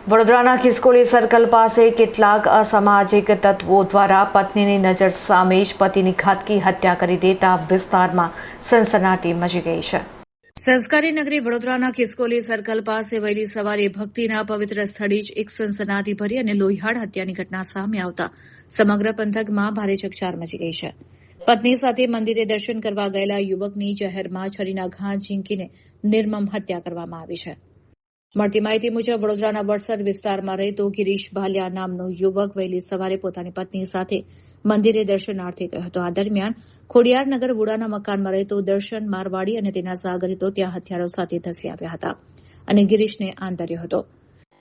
વડોદરાના ખિસકોલી સર્કલ પાસે કેટલાક અસામાજિક તત્વો દ્વારા પત્નીની નજર સામે જ પતિની ઘાતકી હત્યા કરી દેતા વિસ્તારમાં સનસનાટી મચી ગઈ છે। સંસ્કારી નગરી વડોદરાના ખિસકોલી સર્કલ પાસે વહેલી સવારે ભક્તિના પવિત્ર સ્થળે જ એક સનસનાટીભરી અને લોહીહાડ હત્યાની ઘટના સામે આવતા સમગ્ર પંથકમાં ભારે ચકચાર મચી ગઈ છે। પત્ની સાથે મંદિરે દર્શન કરવા ગયેલા યુવકની જાહેરમાં છરીના ઘા ઝીંકીને નિર્મમ હત્યા કરવામાં આવી છે। મળતી માહિતી મુજબ વડોદરાના વડસર વિસ્તારમાં રહેતો ગિરીશ ભાલિયા નામનો યુવક વહેલી સવારે પોતાની પત્ની સાથે મંદિરે દર્શનાર્થે ગયો હતો। આ દરમિયાન ખોડિયારનગર વુડાના મકાનમાં રહેતો દર્શન મારવાડી અને તેના સાગરીતો ત્યાં હથિયારો સાથે ધસી આવ્યા હતા અને ગિરીશને આંતર્યો હતો।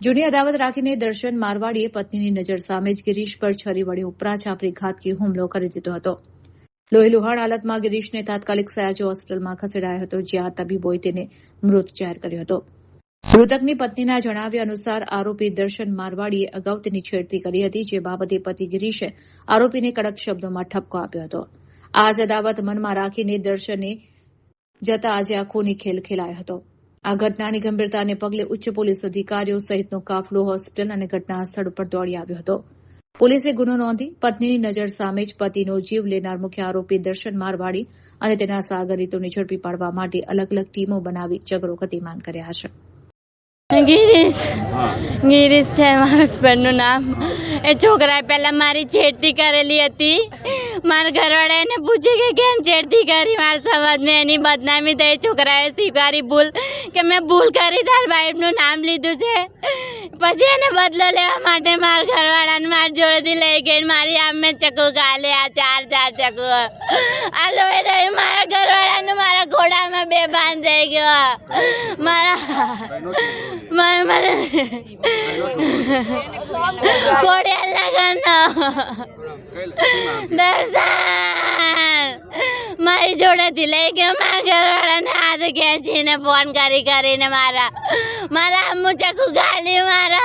જૂની અદાવત રાખીને દર્શન મારવાડીએ પત્નીની નજર સામે જ ગિરીશ પર છરી વડે ઉપરા છાપરી ઘાતકી હુમલો કરી દીધો હતો। લોહીલુહાણ હાલતમાં ગિરીશને તાત્કાલિક સયાજી હોસ્પિટલમાં ખસેડાયો હતો, જ્યાં તબીબોએ તેને મૃત જાહેર કર્યો હતો। મૃતકની પત્નીના જણાવ્યા અનુસાર આરોપી દર્શન મારવાડીએ અગાઉ તેની છેડતી કરી હતી, જે બાબતે પતિ ગિરીશે આરોપીને કડક શબ્દોમાં ઠપકો આપ્યો હતો। આ જ અદાવત મનમાં રાખીને દર્શને જતા આજે આ ખૂની ખેલ ખેલાયો હતો। આ ઘટનાની ગંભીરતાને પગલે ઉચ્ચ પોલીસ અધિકારીઓ સહિતનો કાફલો હોસ્પિટલ અને ઘટના સ્થળ પર દોડી આવ્યો હતો। પોલીસે ગુનો નોંધી પત્નીની નજર સામે જ પતિનો જીવ લેનાર મુખ્ય આરોપી દર્શન મારવાડી અને તેના સાગરીતોને ઝડપી પાડવા માટે અલગ અલગ ટીમો બનાવી ચક્રો ગતિમાન કર્યા છે। ગિરીશ છે મારા હસબન્ડનું નામ। એ છોકરાએ પહેલાં મારી છેડતી કરેલી હતી। મારા ઘરવાળા એને પૂછે કે કેમ છેડતી કરી, મારા સમાજમાં એની બદનામી થઈ। છોકરાએ સ્વીકારી ભૂલ કે મેં ભૂલ કરી, તાર વાઈફનું નામ લીધું છે। પછી એને બદલો લેવા માટે મારા ઘરવાળાને મારી જોડેથી લઈ ગઈ, મારી આમે ચક્કુ ગાલે, આ ચાર ચક્કુ આ લોહી રહી મારા ઘરવાળાનું મારા ઘોડામાં બેભાન થઈ ગયો। મારી જોડેથી લઈ ગયો, મારા ઘરવાળાને હાથ ખેંચીને ફોન કરીને મારા આમું ચક્કુ ગાલી મારા